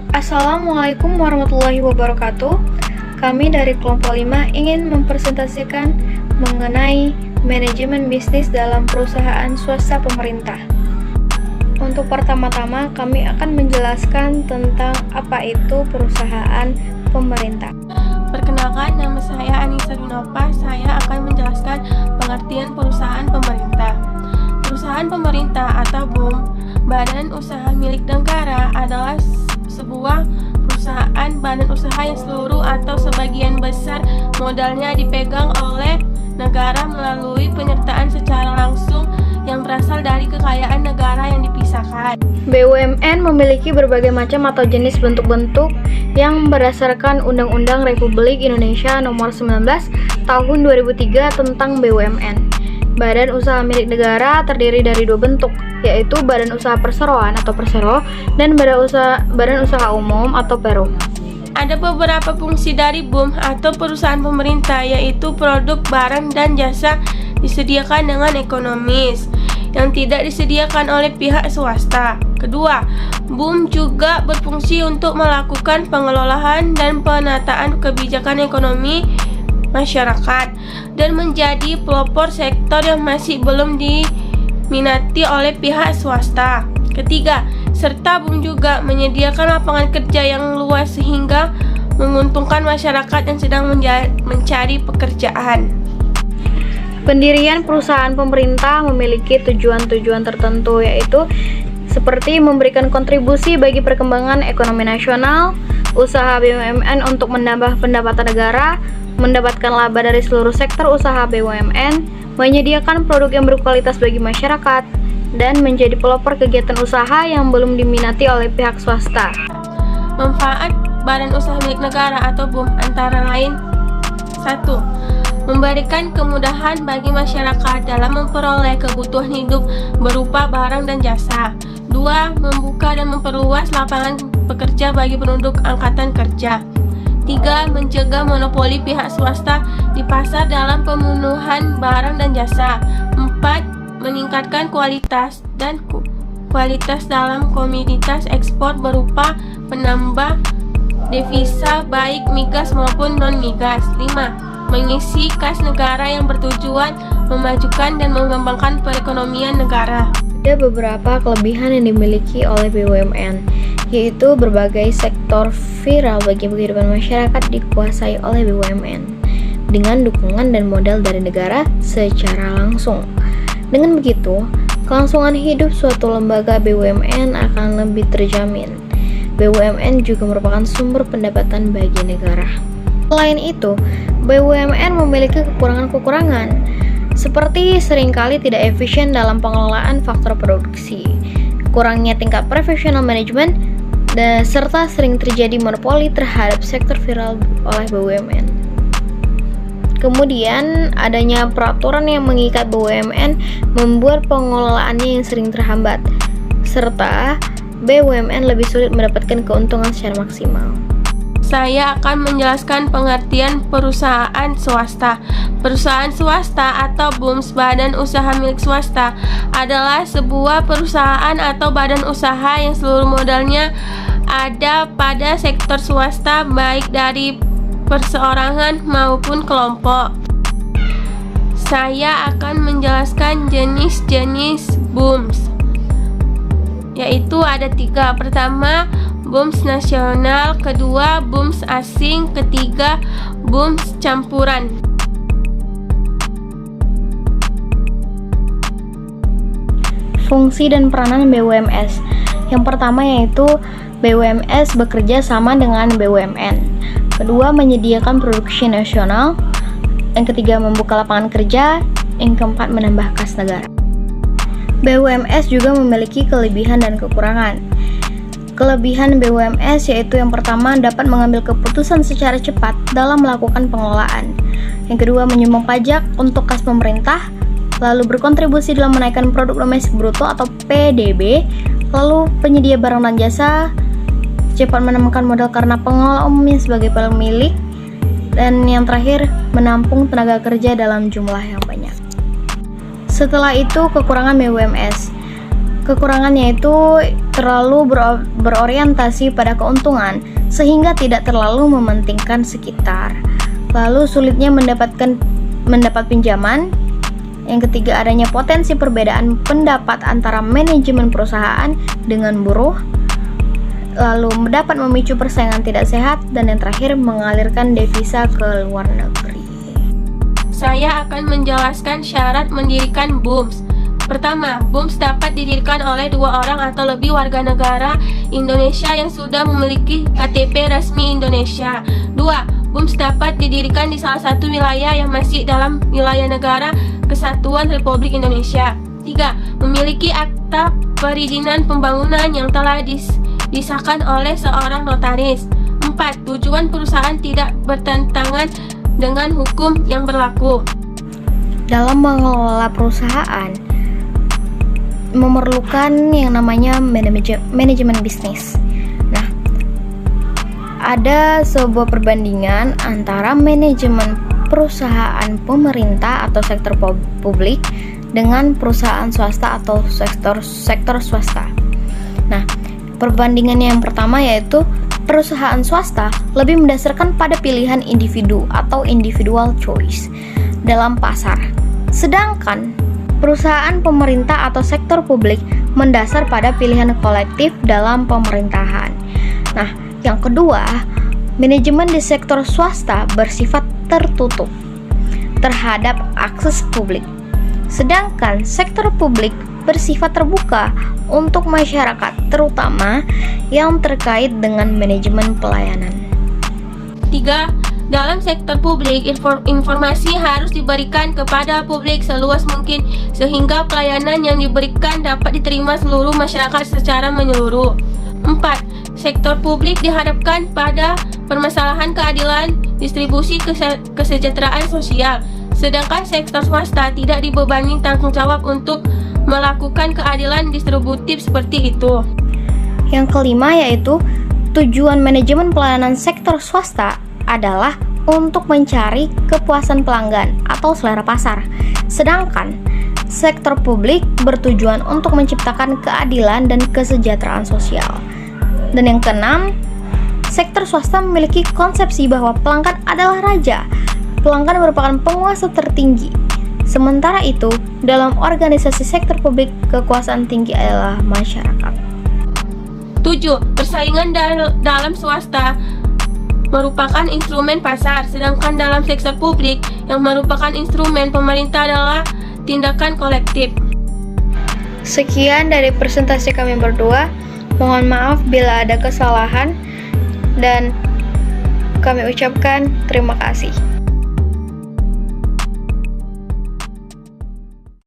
Assalamualaikum warahmatullahi wabarakatuh. Kami dari kelompok 5 ingin mempresentasikan mengenai manajemen bisnis dalam perusahaan swasta pemerintah. Untuk pertama-tama kami akan menjelaskan tentang apa itu perusahaan pemerintah. Perkenalkan, nama saya Anissa Dinopa. Saya akan menjelaskan pengertian perusahaan pemerintah. Perusahaan pemerintah atau BUM, Badan Usaha Milik Negara, adalah sebuah perusahaan badan usaha yang seluruh atau sebagian besar modalnya dipegang oleh negara melalui penyertaan secara langsung yang berasal dari kekayaan negara yang dipisahkan. BUMN memiliki berbagai macam atau jenis bentuk-bentuk yang berdasarkan Undang-Undang Republik Indonesia Nomor 19 Tahun 2003 tentang BUMN. Badan usaha milik negara terdiri dari dua bentuk, yaitu Badan Usaha Perseroan atau Persero dan Badan Usaha Umum atau Perum. Ada beberapa fungsi dari BUM atau perusahaan pemerintah, yaitu produk, barang, dan jasa disediakan dengan ekonomis yang tidak disediakan oleh pihak swasta. Kedua, BUM juga berfungsi untuk melakukan pengelolaan dan penataan kebijakan ekonomi masyarakat dan menjadi pelopor sektor yang masih belum diminati oleh pihak swasta. Ketiga, serta BUM juga menyediakan lapangan kerja yang luas sehingga menguntungkan masyarakat yang sedang mencari pekerjaan. Pendirian perusahaan pemerintah memiliki tujuan-tujuan tertentu, yaitu seperti memberikan kontribusi bagi perkembangan ekonomi nasional, usaha BUMN untuk menambah pendapatan negara, mendapatkan laba dari seluruh sektor usaha BUMN, menyediakan produk yang berkualitas bagi masyarakat, dan menjadi pelopor kegiatan usaha yang belum diminati oleh pihak swasta. Manfaat Badan Usaha Milik Negara atau BUM antara lain: 1. Memberikan kemudahan bagi masyarakat dalam memperoleh kebutuhan hidup berupa barang dan jasa. 2. Membuka dan memperluas lapangan pekerja bagi penduduk angkatan kerja. 3. Mencegah monopoli pihak swasta di pasar dalam pemenuhan barang dan jasa. 4. Meningkatkan kualitas dalam komoditas ekspor berupa penambah devisa baik migas maupun non-migas. 5. Mengisi kas negara yang bertujuan memajukan dan mengembangkan perekonomian negara. Ada beberapa kelebihan yang dimiliki oleh BUMN, yaitu berbagai sektor vital bagi kehidupan masyarakat dikuasai oleh BUMN dengan dukungan dan modal dari negara secara langsung. Dengan begitu, kelangsungan hidup suatu lembaga BUMN akan lebih terjamin. BUMN juga merupakan sumber pendapatan bagi negara. Selain itu, BUMN memiliki kekurangan-kekurangan, seperti seringkali tidak efisien dalam pengelolaan faktor produksi, kurangnya tingkat profesional manajemen, dan serta sering terjadi monopoli terhadap sektor vital oleh BUMN. Kemudian, adanya peraturan yang mengikat BUMN membuat pengelolaannya yang sering terhambat, serta BUMN lebih sulit mendapatkan keuntungan secara maksimal. Saya akan menjelaskan pengertian perusahaan swasta. Perusahaan swasta atau BUM, Badan Usaha Milik Swasta, adalah sebuah perusahaan atau badan usaha yang seluruh modalnya ada pada sektor swasta, baik dari perseorangan maupun kelompok. Saya akan menjelaskan jenis-jenis BUM, yaitu ada 3. Pertama, BUM nasional. Kedua, BUM asing. Ketiga, BUM campuran. Fungsi dan peranan BUMS. Yang pertama yaitu BUMS bekerja sama dengan BUMN. Kedua, menyediakan produksi nasional. Yang ketiga, membuka lapangan kerja. Yang keempat, menambah kas negara. BUMS juga memiliki kelebihan dan kekurangan. Kelebihan BUMS yaitu yang pertama, dapat mengambil keputusan secara cepat dalam melakukan pengelolaan. Yang kedua, menyumbang pajak untuk kas pemerintah, lalu berkontribusi dalam menaikkan produk domestik bruto atau PDB, lalu penyedia barang dan jasa, cepat menemukan modal karena pengelola umumnya sebagai pemilik, dan yang terakhir, menampung tenaga kerja dalam jumlah yang banyak. Setelah itu, kekurangan BUMS. Kekurangannya itu terlalu berorientasi pada keuntungan sehingga tidak terlalu mementingkan sekitar. Lalu sulitnya mendapat pinjaman. Yang ketiga, adanya potensi perbedaan pendapat antara manajemen perusahaan dengan buruh. Lalu dapat memicu persaingan tidak sehat, dan yang terakhir mengalirkan devisa ke luar negeri. Saya akan menjelaskan syarat mendirikan BUMS. Pertama, BUMS dapat didirikan oleh 2 orang atau lebih warga negara Indonesia yang sudah memiliki KTP resmi Indonesia. 2. BUMS dapat didirikan di salah satu wilayah yang masih dalam wilayah negara Kesatuan Republik Indonesia. 3. Memiliki akta perizinan pembangunan yang telah disahkan oleh seorang notaris. 4. Tujuan perusahaan tidak bertentangan dengan hukum yang berlaku. Dalam mengelola perusahaan memerlukan yang namanya manajemen bisnis. Nah, ada sebuah perbandingan antara manajemen perusahaan pemerintah atau sektor publik dengan perusahaan swasta atau sektor swasta. Nah, perbandingan yang pertama yaitu perusahaan swasta lebih mendasarkan pada pilihan individu atau individual choice dalam pasar. Sedangkan perusahaan pemerintah atau sektor publik mendasar pada pilihan kolektif dalam pemerintahan. Nah, yang kedua, manajemen di sektor swasta bersifat tertutup terhadap akses publik. Sedangkan sektor publik bersifat terbuka untuk masyarakat, terutama yang terkait dengan manajemen pelayanan. 3. Dalam sektor publik, informasi harus diberikan kepada publik seluas mungkin sehingga pelayanan yang diberikan dapat diterima seluruh masyarakat secara menyeluruh. 4. Sektor publik dihadapkan pada permasalahan keadilan distribusi kesejahteraan sosial, sedangkan sektor swasta tidak dibebani tanggung jawab untuk melakukan keadilan distributif seperti itu. Yang kelima yaitu tujuan manajemen pelayanan sektor swasta adalah untuk mencari kepuasan pelanggan atau selera pasar. Sedangkan sektor publik bertujuan untuk menciptakan keadilan dan kesejahteraan sosial. Dan yang keenam, sektor swasta memiliki konsepsi bahwa pelanggan adalah raja. Pelanggan merupakan penguasa tertinggi. Sementara itu, dalam organisasi sektor publik, kekuasaan tinggi adalah masyarakat. 7. Persaingan dalam swasta merupakan instrumen pasar, sedangkan dalam sektor publik yang merupakan instrumen pemerintah adalah tindakan kolektif. Sekian dari presentasi kami berdua. Mohon maaf bila ada kesalahan dan kami ucapkan terima kasih.